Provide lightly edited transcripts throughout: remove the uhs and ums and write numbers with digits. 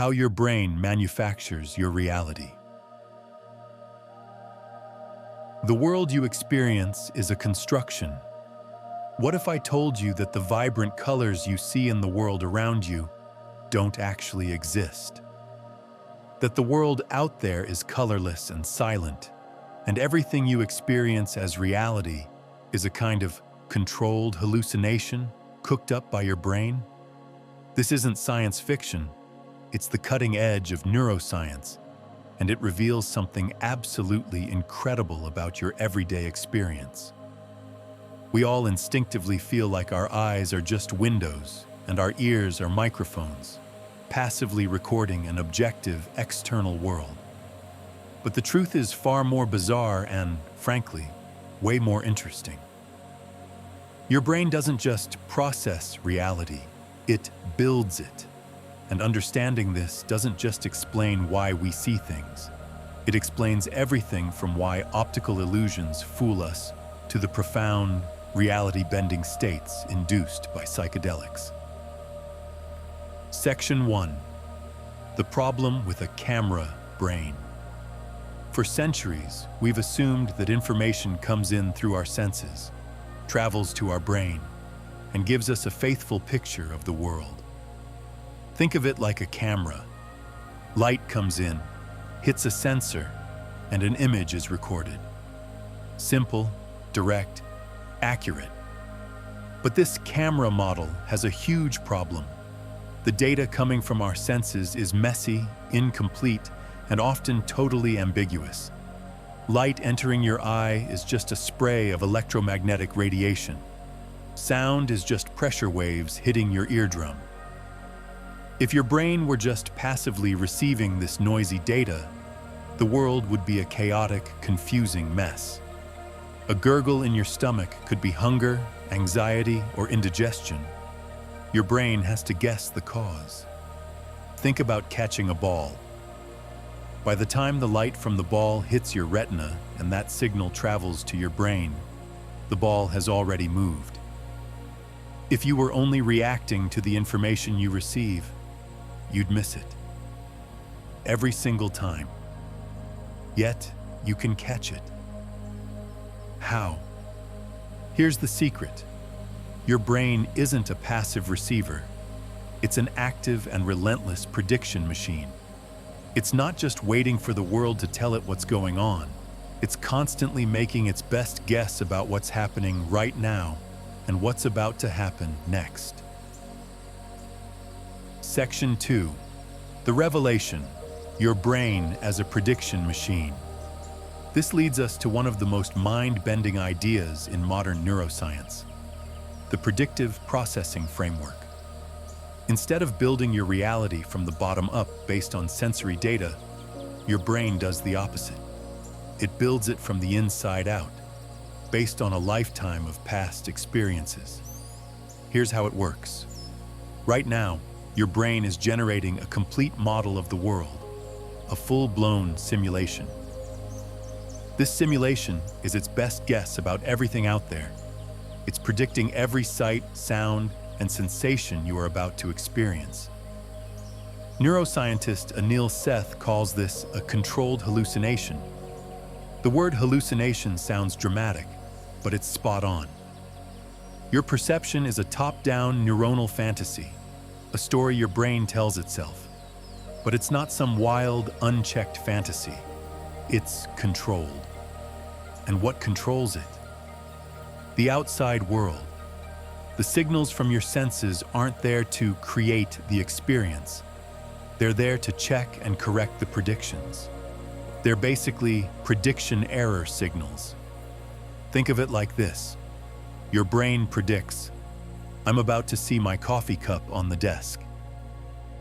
how your brain manufactures your reality. The world you experience is a construction. What if I told you that the vibrant colors you see in the world around you don't actually exist? That the world out there is colorless and silent, and everything you experience as reality is a kind of controlled hallucination cooked up by your brain? This isn't science fiction. It's the cutting edge of neuroscience, and it reveals something absolutely incredible about your everyday experience. We all instinctively feel like our eyes are just windows and our ears are microphones, passively recording an objective external world. But the truth is far more bizarre and, frankly, way more interesting. Your brain doesn't just process reality, it builds it. And understanding this doesn't just explain why we see things. It explains everything from why optical illusions fool us to the profound, reality-bending states induced by psychedelics. Section 1. The problem with a camera brain. For centuries, we've assumed that information comes in through our senses, travels to our brain, and gives us a faithful picture of the world. Think of it like a camera. Light comes in, hits a sensor, and an image is recorded. Simple, direct, accurate. But this camera model has a huge problem. The data coming from our senses is messy, incomplete, and often totally ambiguous. Light entering your eye is just a spray of electromagnetic radiation. Sound is just pressure waves hitting your eardrum. If your brain were just passively receiving this noisy data, the world would be a chaotic, confusing mess. A gurgle in your stomach could be hunger, anxiety, or indigestion. Your brain has to guess the cause. Think about catching a ball. By the time the light from the ball hits your retina and that signal travels to your brain, the ball has already moved. If you were only reacting to the information you receive, you'd miss it. Every single time. Yet, you can catch it. How? Here's the secret. Your brain isn't a passive receiver. It's an active and relentless prediction machine. It's not just waiting for the world to tell it what's going on. It's constantly making its best guess about what's happening right now and what's about to happen next. Section 2. The revelation, your brain as a prediction machine. This leads us to one of the most mind-bending ideas in modern neuroscience, the predictive processing framework. Instead of building your reality from the bottom up based on sensory data, your brain does the opposite. It builds it from the inside out, based on a lifetime of past experiences. Here's how it works. Right now, your brain is generating a complete model of the world, a full-blown simulation. This simulation is its best guess about everything out there. It's predicting every sight, sound, and sensation you are about to experience. Neuroscientist Anil Seth calls this a controlled hallucination. The word hallucination sounds dramatic, but it's spot on. Your perception is a top-down neuronal fantasy, a story your brain tells itself. But it's not some wild, unchecked fantasy. It's controlled. And what controls it? The outside world. The signals from your senses aren't there to create the experience. They're there to check and correct the predictions. They're basically prediction error signals. Think of it like this. Your brain predicts, I'm about to see my coffee cup on the desk.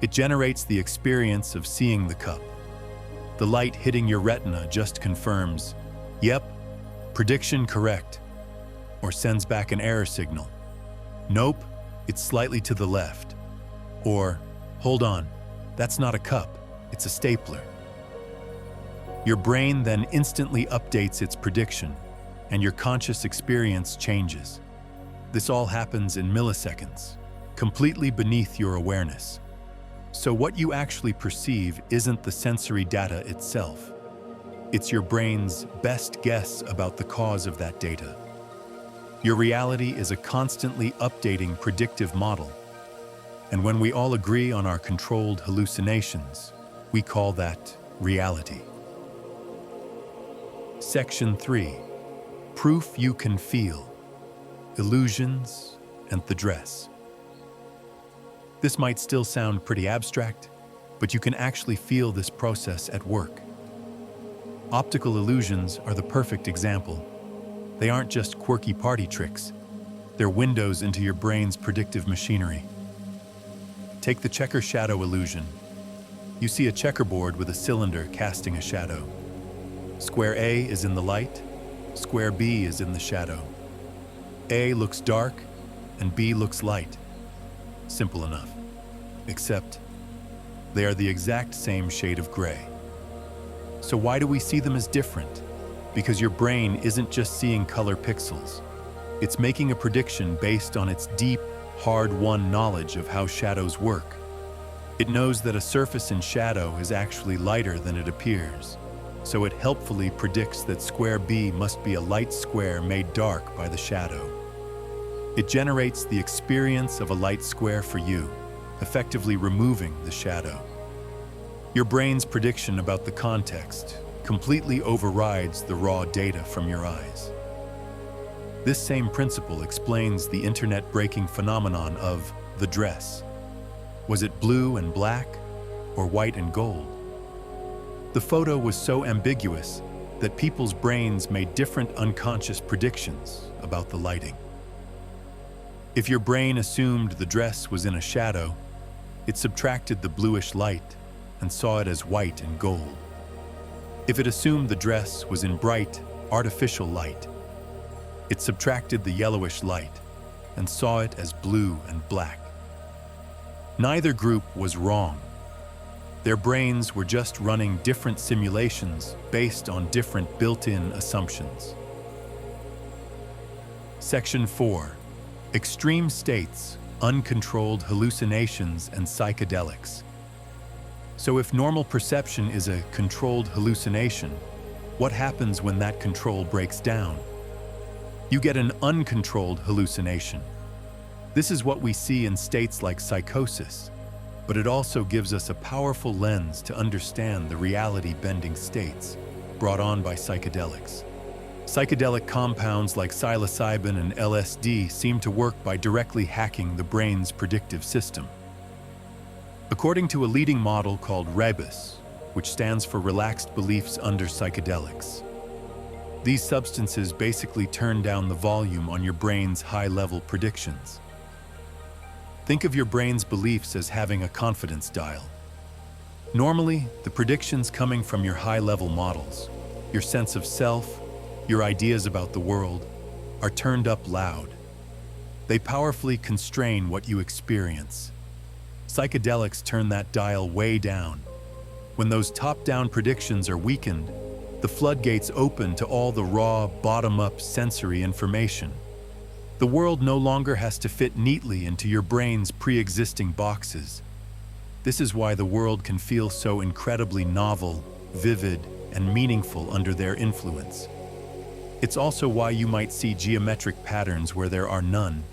It generates the experience of seeing the cup. The light hitting your retina just confirms, yep, prediction correct, or sends back an error signal. Nope, it's slightly to the left. Or, hold on, that's not a cup, it's a stapler. Your brain then instantly updates its prediction, and your conscious experience changes. This all happens in milliseconds, completely beneath your awareness. So what you actually perceive isn't the sensory data itself. It's your brain's best guess about the cause of that data. Your reality is a constantly updating predictive model. And when we all agree on our controlled hallucinations, we call that reality. Section 3. Proof you can feel. Illusions and the dress. This might still sound pretty abstract, but you can actually feel this process at work. Optical illusions are the perfect example. They aren't just quirky party tricks. They're windows into your brain's predictive machinery. Take the checker shadow illusion. You see a checkerboard with a cylinder casting a shadow. Square A is in the light, square B is in the shadow. A looks dark, and B looks light. Simple enough. Except, they are the exact same shade of gray. So why do we see them as different? Because your brain isn't just seeing color pixels. It's making a prediction based on its deep, hard-won knowledge of how shadows work. It knows that a surface in shadow is actually lighter than it appears, so it helpfully predicts that square B must be a light square made dark by the shadow. It generates the experience of a light square for you, effectively removing the shadow. Your brain's prediction about the context completely overrides the raw data from your eyes. This same principle explains the internet-breaking phenomenon of the dress. Was it blue and black, or white and gold? The photo was so ambiguous that people's brains made different unconscious predictions about the lighting. If your brain assumed the dress was in a shadow, it subtracted the bluish light and saw it as white and gold. If it assumed the dress was in bright, artificial light, it subtracted the yellowish light and saw it as blue and black. Neither group was wrong. Their brains were just running different simulations based on different built-in assumptions. Section 4. Extreme states, uncontrolled hallucinations, and psychedelics. So if normal perception is a controlled hallucination, what happens when that control breaks down? You get an uncontrolled hallucination. This is what we see in states like psychosis, but it also gives us a powerful lens to understand the reality-bending states brought on by psychedelics. Psychedelic compounds like psilocybin and LSD seem to work by directly hacking the brain's predictive system. According to a leading model called REBUS, which stands for Relaxed Beliefs Under Psychedelics, these substances basically turn down the volume on your brain's high-level predictions. Think of your brain's beliefs as having a confidence dial. Normally, the predictions coming from your high-level models, your sense of self, your ideas about the world, are turned up loud. They powerfully constrain what you experience. Psychedelics turn that dial way down. When those top-down predictions are weakened, the floodgates open to all the raw, bottom-up sensory information. The world no longer has to fit neatly into your brain's pre-existing boxes. This is why the world can feel so incredibly novel, vivid, and meaningful under their influence. It's also why you might see geometric patterns where there are none,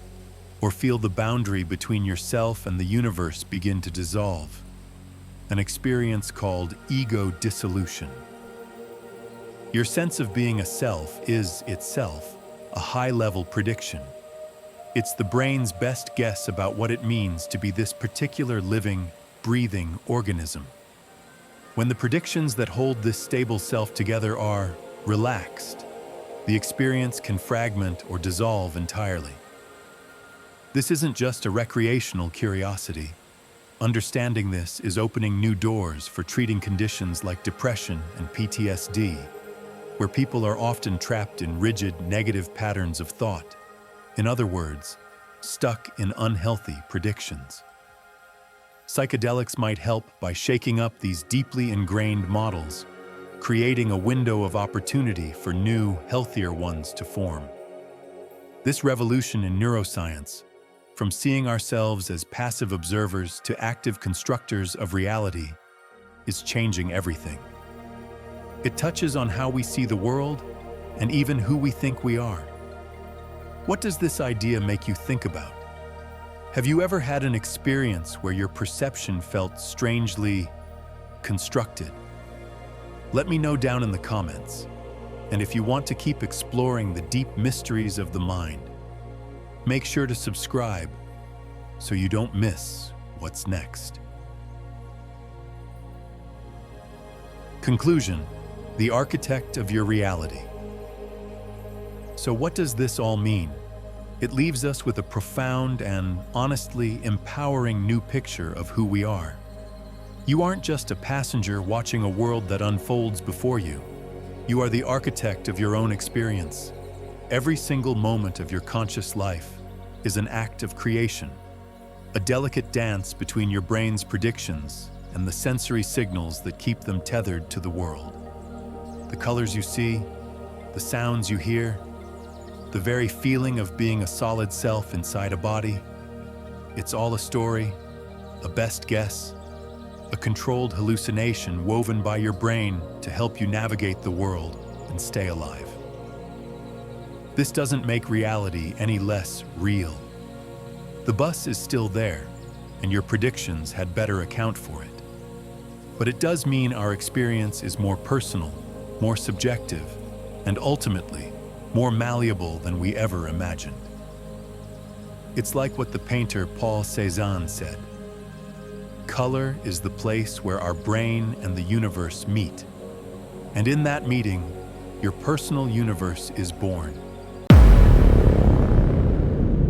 or feel the boundary between yourself and the universe begin to dissolve, an experience called ego dissolution. Your sense of being a self is, itself, a high-level prediction. It's the brain's best guess about what it means to be this particular living, breathing organism. When the predictions that hold this stable self together are relaxed, the experience can fragment or dissolve entirely. This isn't just a recreational curiosity. Understanding this is opening new doors for treating conditions like depression and PTSD, where people are often trapped in rigid, negative patterns of thought. In other words, stuck in unhealthy predictions. Psychedelics might help by shaking up these deeply ingrained models, creating a window of opportunity for new, healthier ones to form. This revolution in neuroscience, from seeing ourselves as passive observers to active constructors of reality, is changing everything. It touches on how we see the world and even who we think we are. What does this idea make you think about? Have you ever had an experience where your perception felt strangely constructed? Let me know down in the comments. And if you want to keep exploring the deep mysteries of the mind, make sure to subscribe so you don't miss what's next. Conclusion: the architect of your reality. So what does this all mean? It leaves us with a profound and, honestly, empowering new picture of who we are. You aren't just a passenger watching a world that unfolds before you. You are the architect of your own experience. Every single moment of your conscious life is an act of creation, a delicate dance between your brain's predictions and the sensory signals that keep them tethered to the world. The colors you see, the sounds you hear, the very feeling of being a solid self inside a body, it's all a story, a best guess, a controlled hallucination woven by your brain to help you navigate the world and stay alive. This doesn't make reality any less real. The bus is still there, and your predictions had better account for it. But it does mean our experience is more personal, more subjective, and ultimately, more malleable than we ever imagined. It's like what the painter Paul Cézanne said: color is the place where our brain and the universe meet. And in that meeting, your personal universe is born.